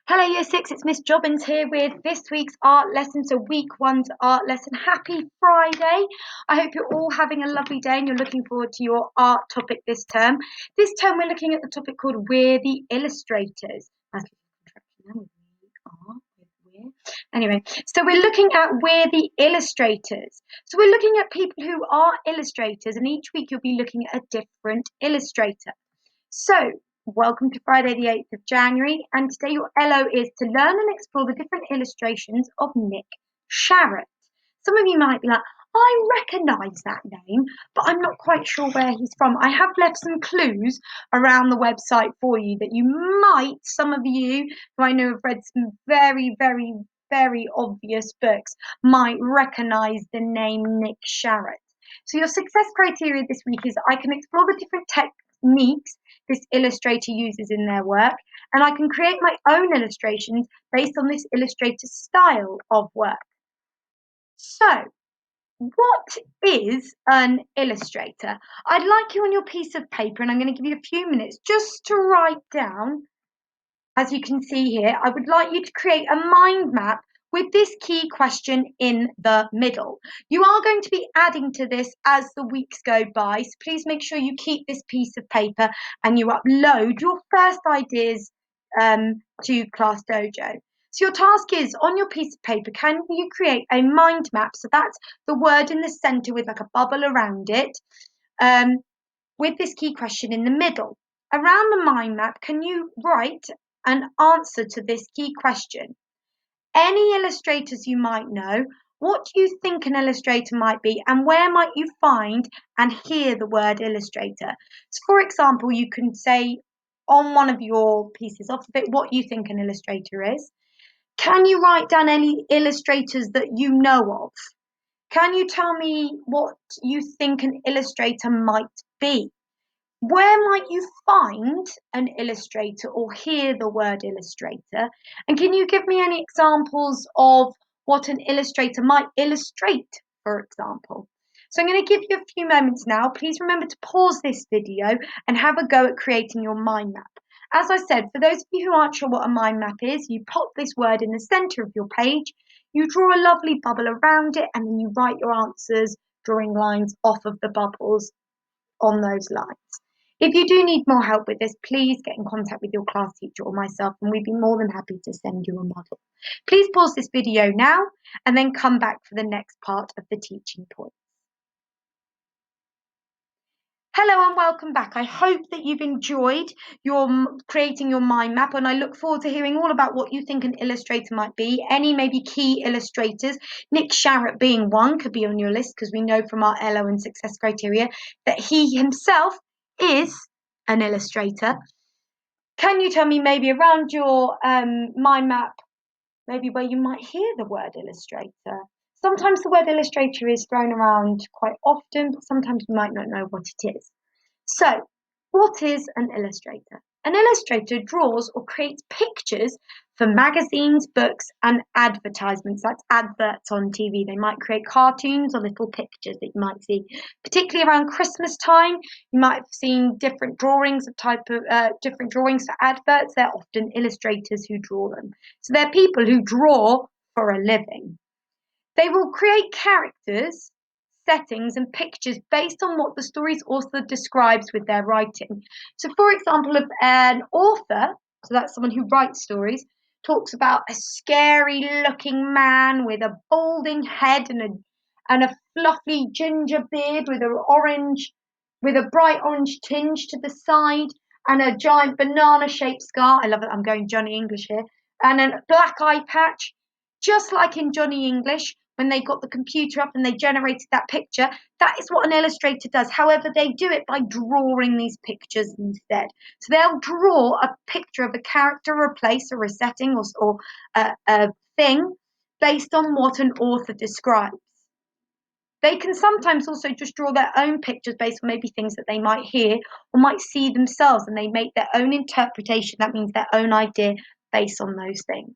Hello Year 6, it's Miss Jobbins here with this week's art lesson, so week one's art lesson. Happy Friday. I hope you're all having a lovely day and you're looking forward to your art topic this term. This term we're looking at the topic called We're the Illustrators. Anyway, so we're looking at We're the Illustrators. So we're looking at people who are illustrators, and each week you'll be looking at a different illustrator. So, welcome to Friday the 8th of January, and today your LO is to learn and explore the different illustrations of Nick Sharratt. Some of you might be like, I recognise that name, but I'm not quite sure where he's from. I have left some clues around the website for you that you might, some of you who I know have read some very obvious books, might recognise the name Nick Sharratt. So your success criteria this week is I can explore the different techniques this illustrator uses in their work, and I can create my own illustrations based on this illustrator's style of work. So, what is an illustrator? I'd like you on your piece of paper, and I'm going to give you a few minutes just to write down, as you can see here, I would like you to create a mind map with this key question in the middle. You are going to be adding to this as the weeks go by, so please make sure you keep this piece of paper and you upload your first ideas to Class Dojo. So your task is, on your piece of paper, can you create a mind map? So that's the word in the centre with like a bubble around it, with this key question in the middle. Around the mind map, can you write an answer to this key question? Any illustrators you might know, what do you think an illustrator might be, and where might you find and hear the word illustrator? So for example, you can say on one of your pieces of it what you think an illustrator is. Can you write down any illustrators that you know of? Can you tell me what you think an illustrator might be? Where might you find an illustrator or hear the word illustrator? And can you give me any examples of what an illustrator might illustrate, for example? So I'm going to give you a few moments now. Please remember to pause this video and have a go at creating your mind map. As I said, for those of you who aren't sure what a mind map is, you pop this word in the centre of your page, you draw a lovely bubble around it, and then you write your answers, drawing lines off of the bubbles on those lines. If you do need more help with this, please get in contact with your class teacher or myself, and we'd be more than happy to send you a model. Please pause this video now and then come back for the next part of the teaching points. Hello and welcome back. I hope that you've enjoyed creating your mind map, and I look forward to hearing all about what you think an illustrator might be. Any maybe key illustrators, Nick Sharratt being one, could be on your list because we know from our LO and success criteria that he himself is an illustrator. Can you tell me maybe around your mind map, maybe where you might hear the word illustrator? Sometimes the word illustrator is thrown around quite often, but sometimes you might not know what it is. So, what is an illustrator? An illustrator draws or creates pictures for magazines, books, and advertisements. That's adverts on TV. They might create cartoons or little pictures that you might see. Particularly around Christmas time, you might have seen different drawings different drawings for adverts. They're often illustrators who draw them. So they're people who draw for a living. They will create characters, settings, and pictures based on what the story's author describes with their writing. So, for example, if an author, so that's someone who writes stories, talks about a scary looking man with a balding head and a fluffy ginger beard with a bright orange tinge to the side and a giant banana shaped scar. I love it. I'm going Johnny English here. And a black eye patch, just like in Johnny English, when they got the computer up and they generated that picture, that is what an illustrator does. However, they do it by drawing these pictures instead. So they'll draw a picture of a character or a place or a setting or a thing based on what an author describes. They can sometimes also just draw their own pictures based on maybe things that they might hear or might see themselves, and they make their own interpretation. That means their own idea based on those things.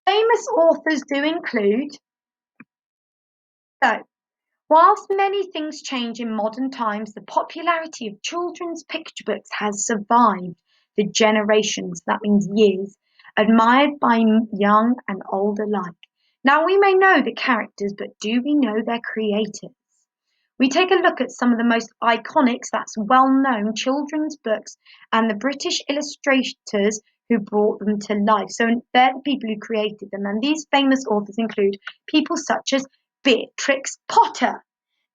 Famous authors do include, so, whilst many things change in modern times, the popularity of children's picture books has survived. the generations, that means years, admired by young and old alike. Now, we may know the characters, but do we know their creators? We take a look at some of the most iconic, that's well-known children's books and the British illustrators who brought them to life. So they're the people who created them. And these famous authors include people such as Beatrix Potter.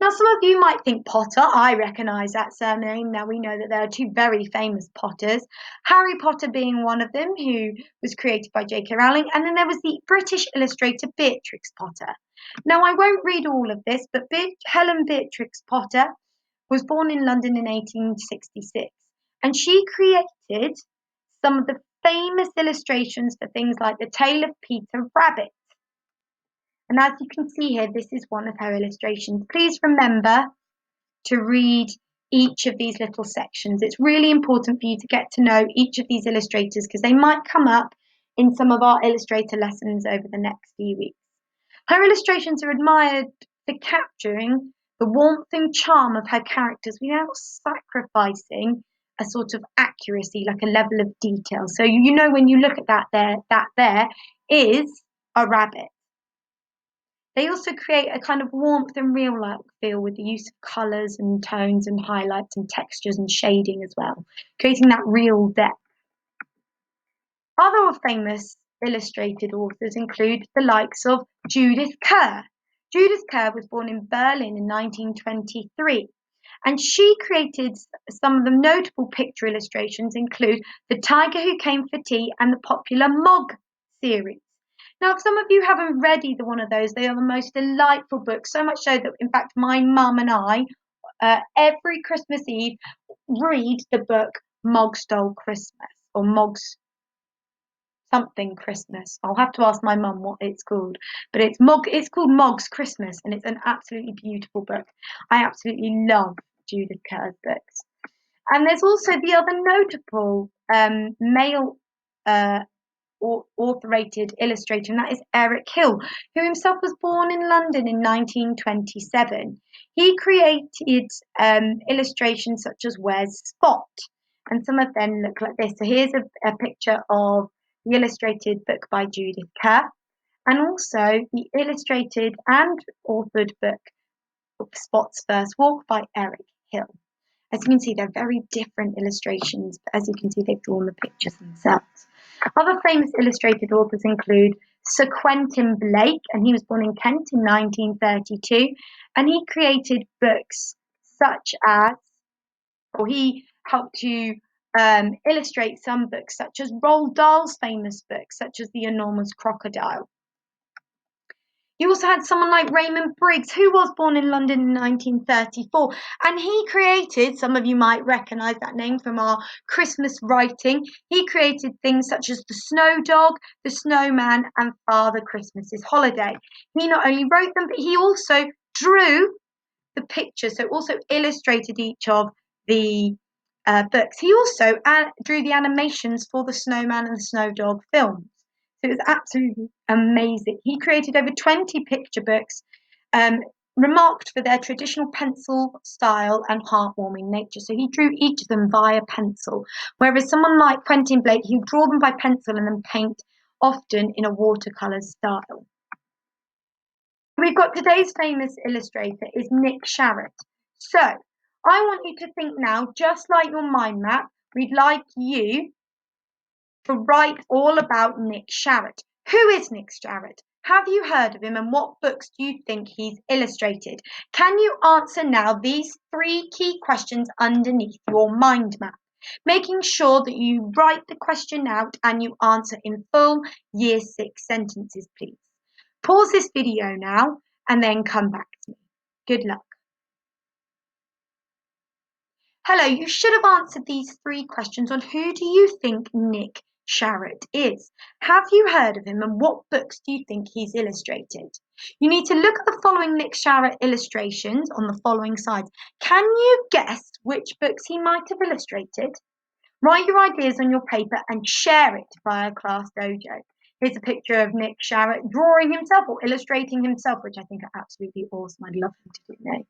Now, some of you might think Potter. I recognise that surname. Now, we know that there are two very famous Potters, Harry Potter being one of them, who was created by J.K. Rowling, and then there was the British illustrator Beatrix Potter. Now, I won't read all of this, but Helen Beatrix Potter was born in London in 1866, and she created some of the famous illustrations for things like The Tale of Peter Rabbit. And as you can see here, this is one of her illustrations. Please remember to read each of these little sections. It's really important for you to get to know each of these illustrators because they might come up in some of our illustrator lessons over the next few weeks. Her illustrations are admired for capturing the warmth and charm of her characters without sacrificing a sort of accuracy, like a level of detail. So you know when you look at that there is a rabbit. They also create a kind of warmth and real-like feel with the use of colours and tones and highlights and textures and shading as well, creating that real depth. Other famous illustrated authors include the likes of Judith Kerr. Judith Kerr was born in Berlin in 1923, and she created some of the notable picture illustrations include The Tiger Who Came for Tea and the popular Mog series. Now, if some of you haven't read either one of those, they are the most delightful books, so much so that, in fact, my mum and I, every Christmas Eve, read the book Mog Stole Christmas, or Mog's something Christmas. I'll have to ask my mum what it's called, but it's called Mog's Christmas, and it's an absolutely beautiful book. I absolutely love Judith Kerr's books. And there's also the other notable male author-rated illustrator, and that is Eric Hill, who himself was born in London in 1927. He created illustrations such as Where's Spot, and some of them look like this. So here's a picture of the illustrated book by Judith Kerr, and also the illustrated and authored book of Spot's First Walk by Eric Hill. As you can see, they're very different illustrations, but as you can see, they've drawn the pictures themselves. Other famous illustrated authors include Sir Quentin Blake, and he was born in Kent in 1932, and he created books such as, or he helped to illustrate some books such as Roald Dahl's famous books, such as The Enormous Crocodile. You also had someone like Raymond Briggs, who was born in London in 1934, and he created, some of you might recognise that name from our Christmas writing, he created things such as The Snow Dog, The Snowman, and Father Christmas's Holiday. He not only wrote them, but he also drew the pictures, so also illustrated each of the books. He also drew the animations for the Snowman and the Snow Dog films. So it was absolutely amazing. He created over 20 picture books, remarked for their traditional pencil style and heartwarming nature. So he drew each of them via pencil, whereas someone like Quentin Blake, he would draw them by pencil and then paint, often in a watercolour style. We've got today's famous illustrator is Nick Sharratt. So I want you to think now, just like your mind map, we'd like you to write all about Nick Sharratt. Who is Nick Sharratt? Have you heard of him, and what books do you think he's illustrated? Can you answer now these 3 key questions underneath your mind map? Making sure that you write the question out and you answer in full Year 6 sentences, please. Pause this video now and then come back to me. Good luck. Hello, you should have answered these 3 questions on who do you think Nick Sharratt is. Have you heard of him, and what books do you think he's illustrated? You need to look at the following Nick Sharratt illustrations on the following sides. Can you guess which books he might have illustrated? Write your ideas on your paper and share it via Class Dojo. Here's a picture of Nick Sharratt drawing himself or illustrating himself, which I think are absolutely awesome. I'd love him to do now.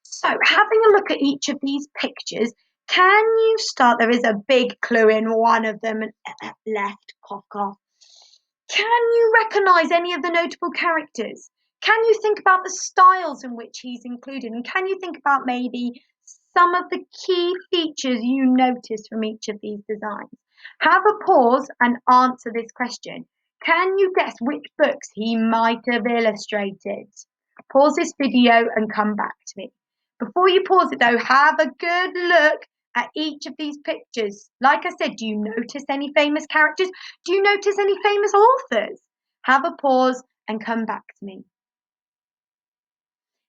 So having a look at each of these pictures, Can you start? There is a big clue in one of them. Left, cough, cough. Can you recognise any of the notable characters? Can you think about the styles in which he's included? And can you think about maybe some of the key features you notice from each of these designs? Have a pause and answer this question. Can you guess which books he might have illustrated? Pause this video and come back to me. Before you pause it though, have a good look at each of these pictures. Like I said, do you notice any famous characters? Do you notice any famous authors? Have a pause and come back to me.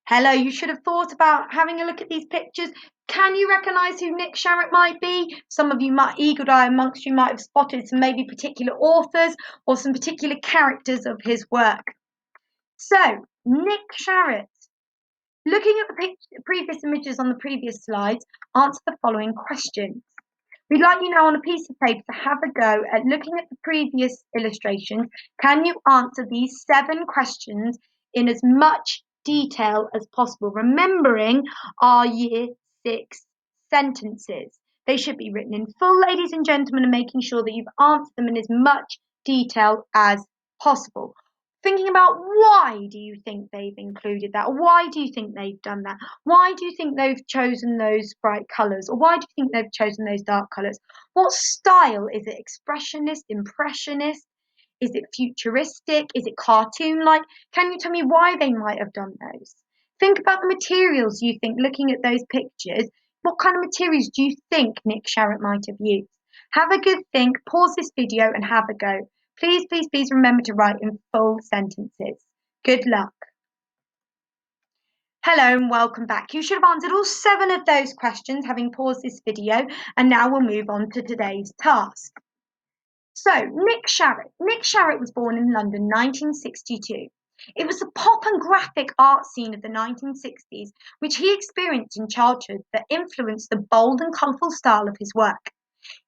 Hello, you should have thought about having a look at these pictures. Can you recognise who Nick Sharratt might be? Some of you might, eagle eye amongst you, might have spotted some maybe particular authors or some particular characters of his work. So, Nick Sharratt. Looking at the previous images on the previous slides, answer the following questions. We'd like you now on a piece of paper to have a go at looking at the previous illustrations. Can you answer these 7 questions in as much detail as possible? Remembering our year 6 sentences. They should be written in full, ladies and gentlemen, and making sure that you've answered them in as much detail as possible. Thinking about why do you think they've included that? Or why do you think they've done that? Why do you think they've chosen those bright colours? Or why do you think they've chosen those dark colours? What style? Is it expressionist, impressionist? Is it futuristic? Is it cartoon-like? Can you tell me why they might have done those? Think about the materials you think, looking at those pictures. What kind of materials do you think Nick Sharratt might have used? Have a good think, pause this video and have a go. Please, please, please remember to write in full sentences. Good luck. Hello and welcome back. You should have answered all 7 of those questions having paused this video, and now we'll move on to today's task. So, Nick Sharratt. Nick Sharratt was born in London 1962. It was the pop and graphic art scene of the 1960s, which he experienced in childhood, that influenced the bold and colourful style of his work.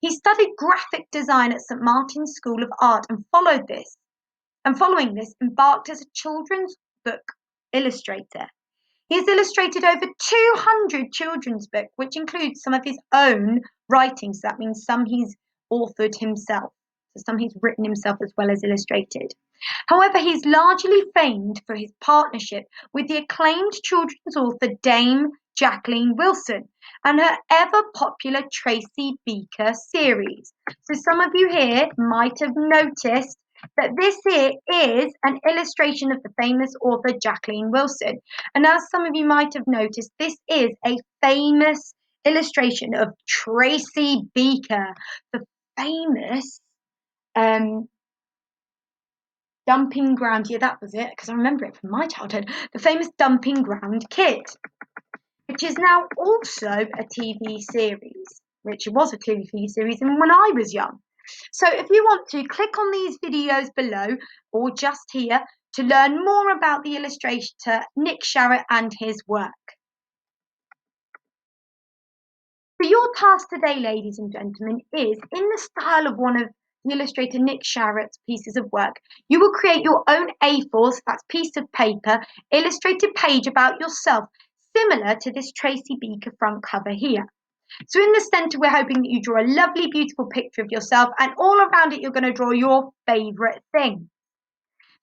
He studied graphic design at St Martin's School of Art and following this, embarked as a children's book illustrator. He has illustrated over 200 children's books, which includes some of his own writings. That means some he's authored himself, so some he's written himself as well as illustrated. However, he's largely famed for his partnership with the acclaimed children's author Dame Jacqueline Wilson and her ever-popular Tracy Beaker series. So some of you here might have noticed that this here is an illustration of the famous author Jacqueline Wilson. And as some of you might have noticed, this is a famous illustration of Tracy Beaker, the famous Dumping Ground. Yeah, that was it, because I remember it from my childhood. The famous Dumping Ground Kid, which is now also a TV series, which was a TV series when I was young. So if you want to, click on these videos below or just here to learn more about the illustrator Nick Sharratt and his work. So your task today, ladies and gentlemen, is in the style of one of the illustrator Nick Sharratt's pieces of work. You will create your own A4, so that's piece of paper, illustrated page about yourself, similar to this Tracy Beaker front cover here. So in the centre, we're hoping that you draw a lovely, beautiful picture of yourself, and all around it, you're going to draw your favourite thing.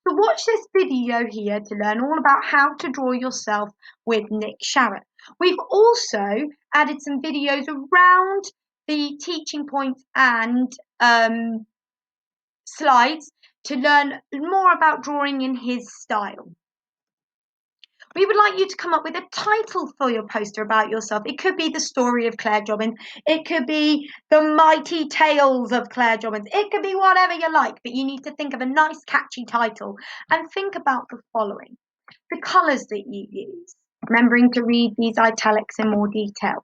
So watch this video here to learn all about how to draw yourself with Nick Sharratt. We've also added some videos around the teaching points and slides to learn more about drawing in his style. We would like you to come up with a title for your poster about yourself. It could be the story of Claire Jobbins. It could be the mighty tales of Claire Jobbins. It could be whatever you like, but you need to think of a nice catchy title and think about the following. The colours that you use, remembering to read these italics in more detail.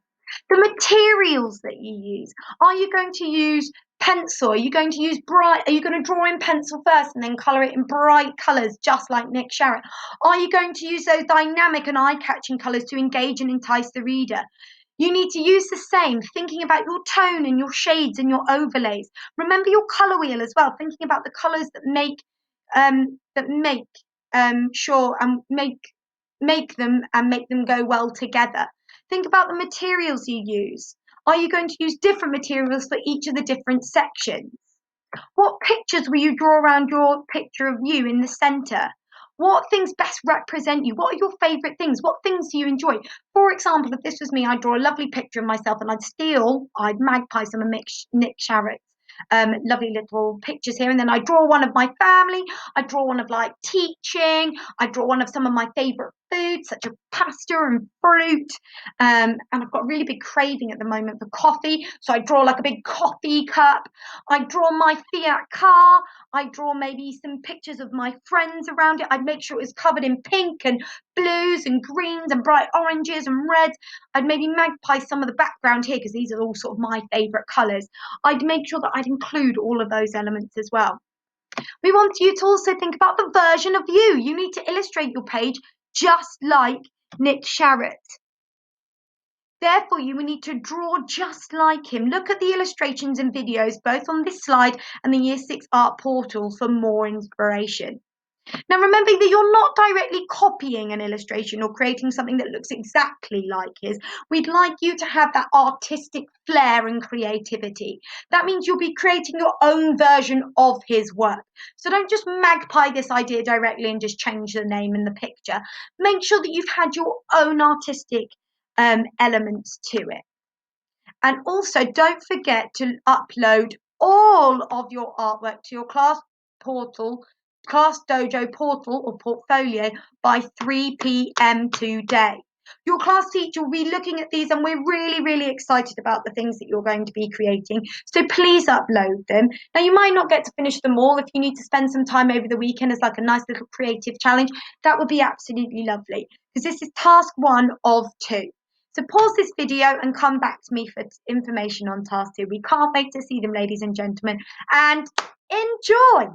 The materials that you use. Are you going to use pencil? Are you going to use bright? Are you going to draw in pencil first and then colour it in bright colours, just like Nick Sharratt? Are you going to use those dynamic and eye-catching colours to engage and entice the reader? You need to use the same, thinking about your tone and your shades and your overlays. Remember your colour wheel as well, thinking about the colours that make sure and make them go well together. Think about the materials you use. Are you going to use different materials for each of the different sections? What pictures will you draw around your picture of you in the centre? What things best represent you? What are your favourite things? What things do you enjoy? For example, if this was me, I'd draw a lovely picture of myself and I'd magpie some of Nick Sharratt's lovely little pictures here. And then I draw one of my family. I draw one of like teaching. I draw one of some of my favourite foods, such as pasta and fruit. And I've got a really big craving at the moment for coffee. So I draw like a big coffee cup. I draw my Fiat car. I draw maybe some pictures of my friends around it. I'd make sure it was covered in pink and blues and greens and bright oranges and reds. I'd maybe magpie some of the background here because these are all sort of my favourite colours. I'd make sure that I'd include all of those elements as well. We want you to also think about the version of you. You need to illustrate your page just like Nick Sharratt. Therefore, you will need to draw just like him. Look at the illustrations and videos, both on this slide and the Year 6 Art Portal for more inspiration. Now, remember that you're not directly copying an illustration or creating something that looks exactly like his. We'd like you to have that artistic flair and creativity. That means you'll be creating your own version of his work. So don't just magpie this idea directly and just change the name and the picture. Make sure that you've had your own artistic elements to it. And also don't forget to upload all of your artwork to your class dojo portal or portfolio by 3 p.m. today. Your class teacher will be looking at these and we're really, really excited about the things that you're going to be creating. So please upload them. Now you might not get to finish them all. If you need to spend some time over the weekend as like a nice little creative challenge, that would be absolutely lovely because this is task 1 of 2. So pause this video and come back to me for information on task 2. We can't wait to see them, ladies and gentlemen, and enjoy.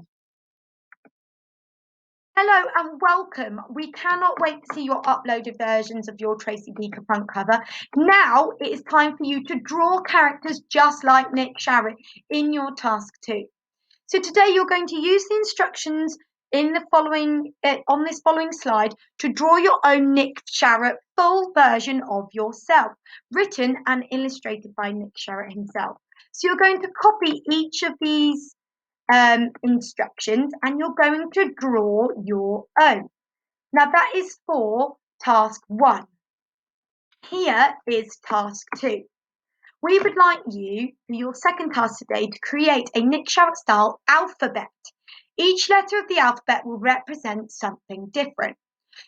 Hello and welcome. We cannot wait to see your uploaded versions of your Tracy Beaker front cover. Now it is time for you to draw characters just like Nick Sharratt in your task 2. So today you're going to use the instructions in the following on this following slide to draw your own Nick Sharratt full version of yourself, written and illustrated by Nick Sharratt himself. So you're going to copy each of these instructions and you're going to draw your own. Now that is for task 1. Here is task 2. We would like you, for your second task today, to create a Nick Sharratt style alphabet. Each letter of the alphabet will represent something different.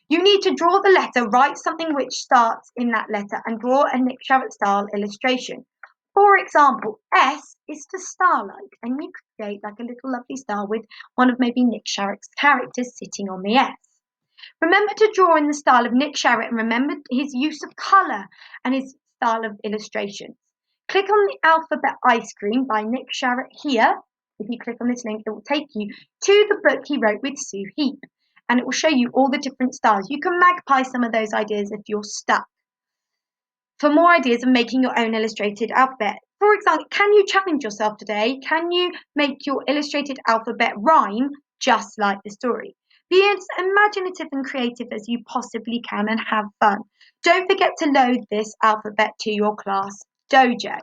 You need to draw the letter, write something which starts in that letter, and draw a Nick Sharratt style illustration. For example, S is for starlight, and you create like a little lovely star with one of maybe Nick Sharratt's characters sitting on the S. Remember to draw in the style of Nick Sharratt and remember his use of colour and his style of illustrations. Click on the alphabet ice cream by Nick Sharratt here. If you click on this link, it will take you to the book he wrote with Sue Heap, and it will show you all the different styles. You can magpie some of those ideas if you're stuck. For more ideas of making your own illustrated alphabet, for example, can you challenge yourself today? Can you make your illustrated alphabet rhyme just like the story? Be as imaginative and creative as you possibly can and have fun. Don't forget to load this alphabet to your class dojo.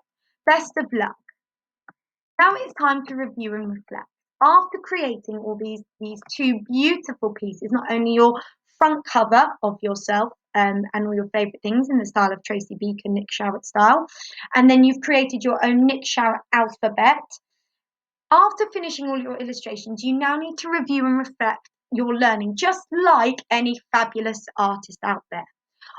Best of luck. Now it's time to review and reflect. After creating all these 2 beautiful pieces, not only your front cover of yourself and all your favourite things in the style of Tracy Beaker, Nick Sharratt style, and then you've created your own Nick Sharratt alphabet. After finishing all your illustrations, you now need to review and reflect your learning, just like any fabulous artist out there.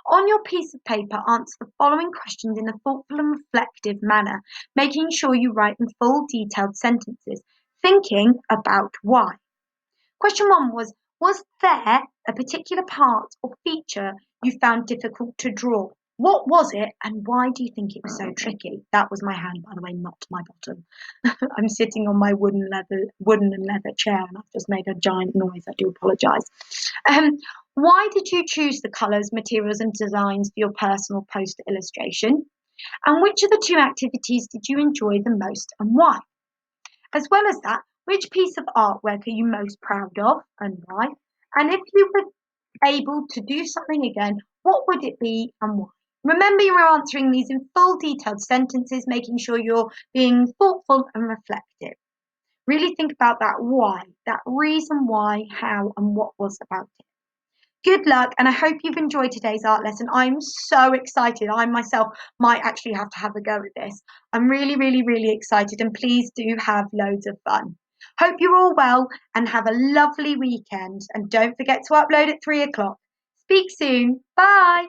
On your piece of paper, answer the following questions in a thoughtful and reflective manner, making sure you write in full, detailed sentences, thinking about why. Question 1 was there a particular part or feature you found difficult to draw? What was it and why do you think it was so tricky? That was my hand, by the way, not my bottom. I'm sitting on my wooden and leather chair and I've just made a giant noise. I do apologise. Why did you choose the colours, materials and designs for your personal poster illustration? And which of the 2 activities did you enjoy the most and why? As well as that, which piece of artwork are you most proud of and why? And if you were able to do something again, what would it be and why? Remember, you're answering these in full detailed sentences, making sure you're being thoughtful and reflective. Really think about that why, that reason why, how, and what was about it. Good luck, and I hope you've enjoyed today's art lesson. I'm so excited. I myself might actually have to have a go at this. I'm really, really, really excited, and please do have loads of fun. Hope you're all well and have a lovely weekend. And don't forget to upload at 3 o'clock. Speak soon. Bye.